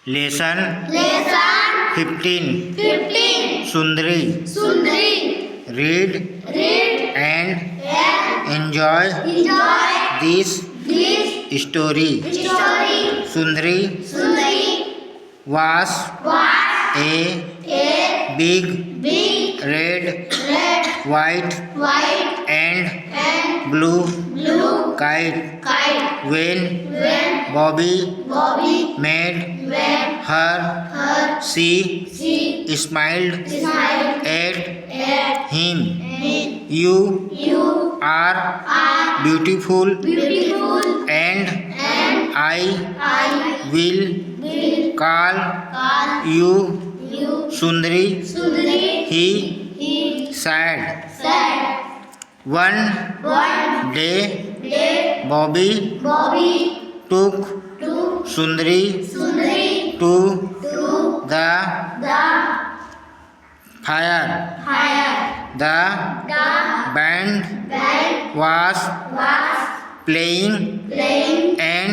Lesson lesson 15 15 Sundari Sundari read read and and enjoy enjoy this this story story Sundari Sundari was was a a big big red red white white and and blue blue kite kite when when Bobby Bobby made when her her she she smiled smiled at at him. him. You are Are beautiful beautiful and and I I will will call call you you Sundari. Sundari. He He said. said One one day day Bobby Bobby took took Sundari Sundari to to the the fire. fire. The The band band was was playing playing and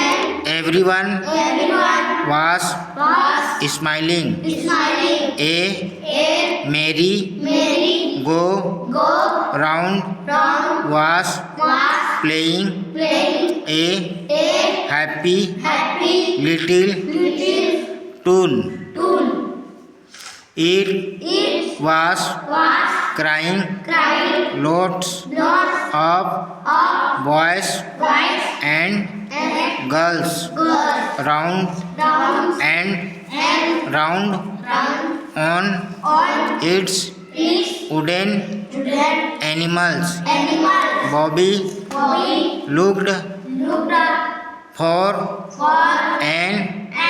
and everyone everyone was was smiling. smiling. A A merry merry go go round round was was playing playing. a A happy happy little little tune. tune. It It was was crying crying lots lots of of boys boys and and girls girls round round and round round on on its each wooden student animals. animal. Bobby Bobby looked looked up for for an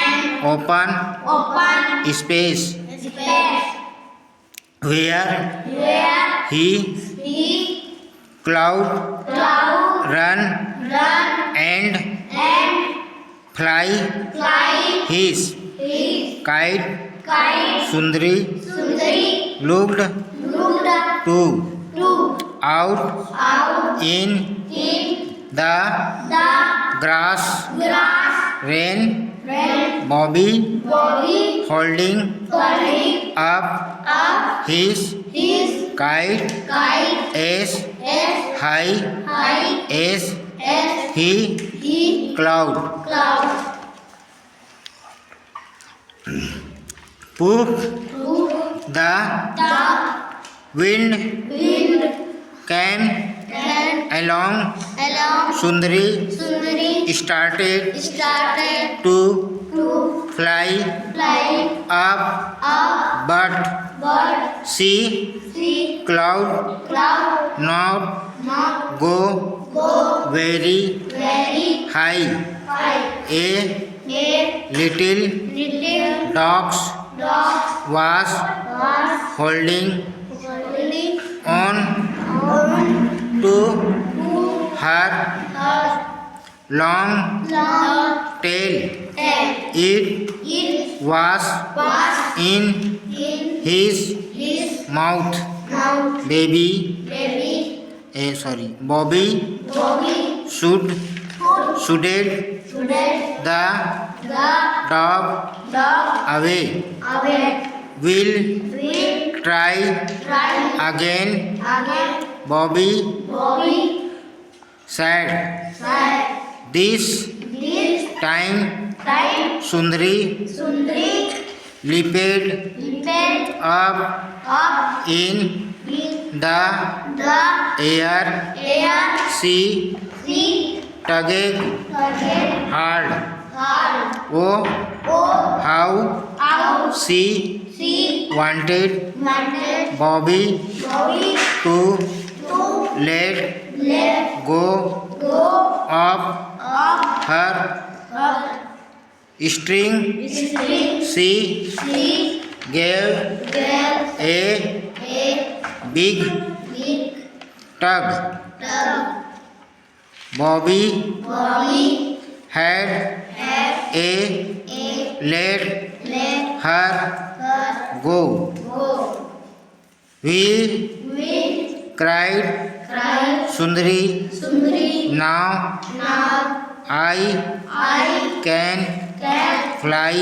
an open open space space where where he he could cloud run run and and fly fly his his kite. kite. Sundari Sundari looked looked up to to out out in in the the grass. grass. Rain When Bobby Bobby holding holding up up his his kite kite as as high high as as he he cloud. cloud. Poof, To the the wind wind came and along. along Sundari Sundari started started to to fly fly up, up but but she see cloud cloud not not go go very very high. high. A A little little dogs dog was was holding holding on on to to her her long long tail. tail. It It was was in in his his mouth. mouth. Baby, Baby Bobby Bobby shoulded should the the dog dog away. away. Will We try try again. again. Bobby Bobby said. said This this time time Sundari Sundari leaped lifted up up in in the the air. air. She She tugged tugged hard. hard. Oh, Oh, how how she she wanted wanted Bobby Bobby to to let let go go of of her her string. string. She She gave gave a a big big tug. tug. Bobby Bobby had had a let let her her go. go. We We cried. cried Sundari, Sundari. now Now I I can can fly,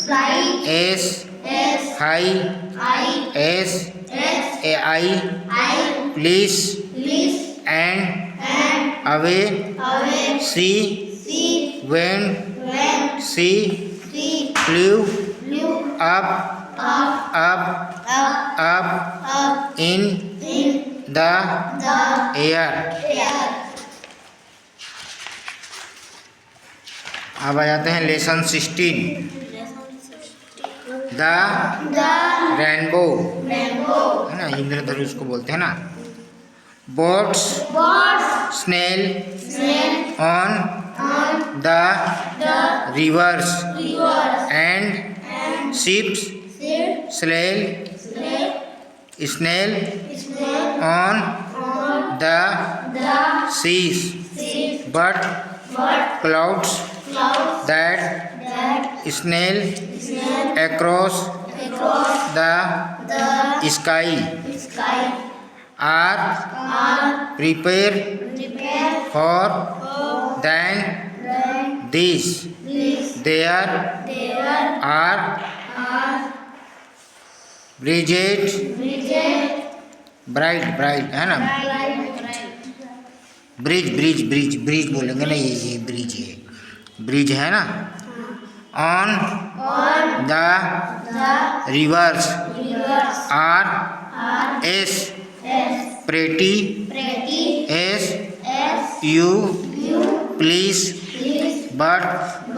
fly, s, s, high, I, s, s, I, I, please, please, and and away, away, see, see, when, when, see, see, flew, flew, up, up, up, up, up, up, in in the the air. air. अब आ जाते हैं lesson 16 the The rainbow, rainbow, है ना, इंद्रधनुष को बोलते हैं ना। Boats, birds, snail snail, on on the the rivers rivers, and ships, sea, sail snail, snail snail, on on the the seas sea, but but clouds clouds that that snail snail across across the the sky sky are are prepared prepared for for than rain. this. These There there are are bridges, bridges, bright है ना, bridge बोलेंगे ना, ये bridge है, bridge है ना। On on the the rivers rivers are are as as pretty pretty as as you you please please, but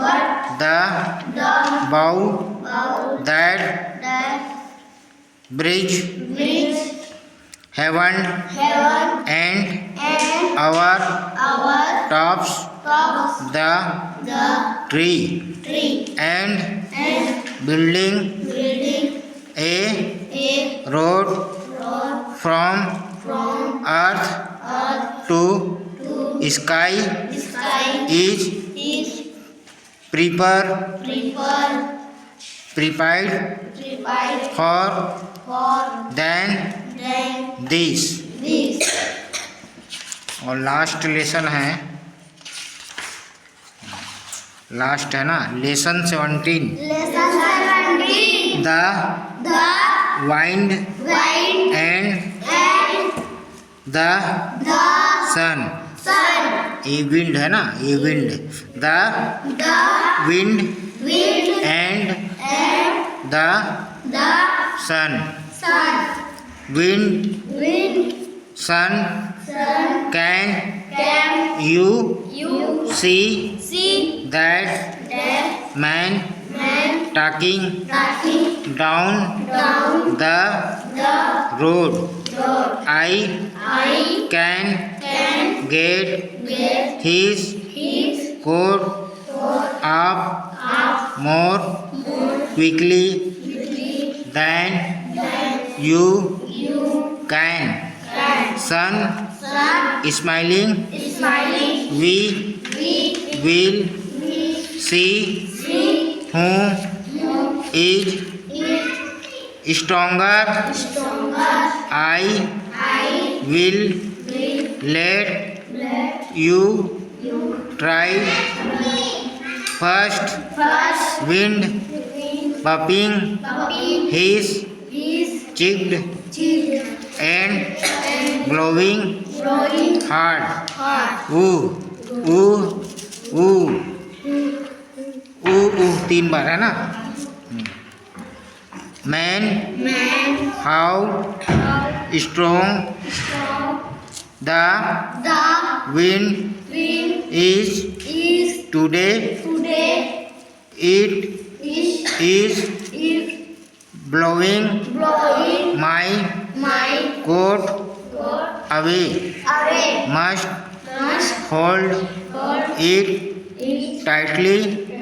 but the the bow bow that that bridge bridge heaven heaven and and our our tops tops the the tree tree and and building building a a road road from from earth earth to to sky sky is is prepared prepared for for than then this. this. और last lesson है, last है ना, lesson 17 Lesson 17. The The wind wind and and the the sun. sun. ये wind है ना, ये wind, the The wind wind and and the the sun. sun. Wind sun Sun can can you you see see that that man man talking talking down down the the road. road? I I can can get get his his coat coat up up more quickly than you can. Sun smiling, smiling. we We will see see who is stronger. stronger. I I will will let you try first. first Wind puffing puppy his his cheek cheek and blowing blowing hard. hard. ऊ ऊ ऊ ऊ ऊ 3 बार है ना। Man Man how strong the the wind wind is is today. today it is is blowing blowing my my coat coat away. away. Must Must hold hold it it tightly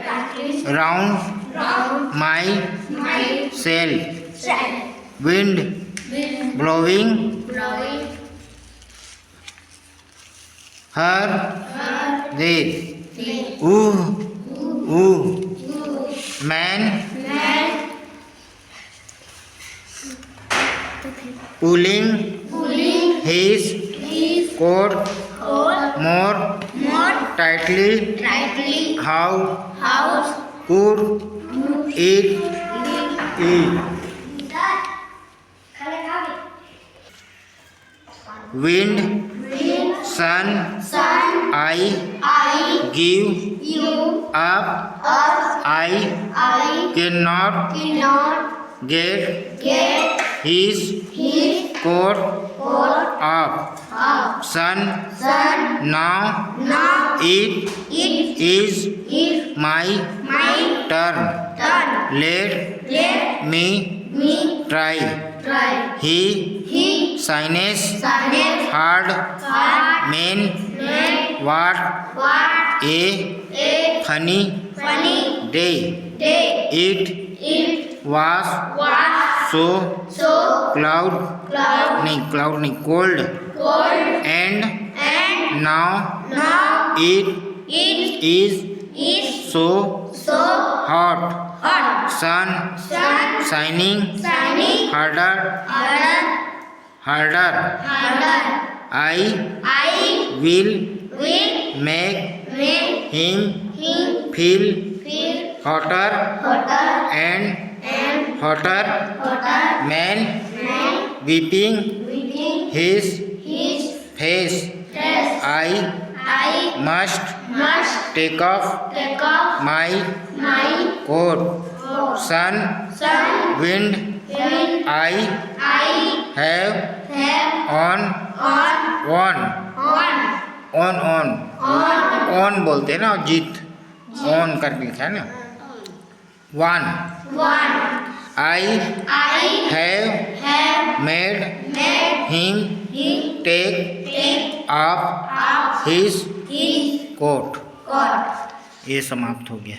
tightly round round my my sell. side. Wind Wind blowing blowing her her dare. feet. Ooh man Man pulling pulling his his coat coat more more tightly. tightly. How House could it eat? Wind, sun, I give up, I cannot get his coat off. Sun, now it is my turn. Let me try. He shines hard. Man, what a funny day. It was so cold. And now it is so hot. Sun shining harder. I will make him feel hotter and hotter. Man weeping his face. I must take off my coat. Sun, wind, I have on बोलते हैं ना, जीत on करके लिखा है ना. One, I have made him take off his coat. ये समाप्त हो गया.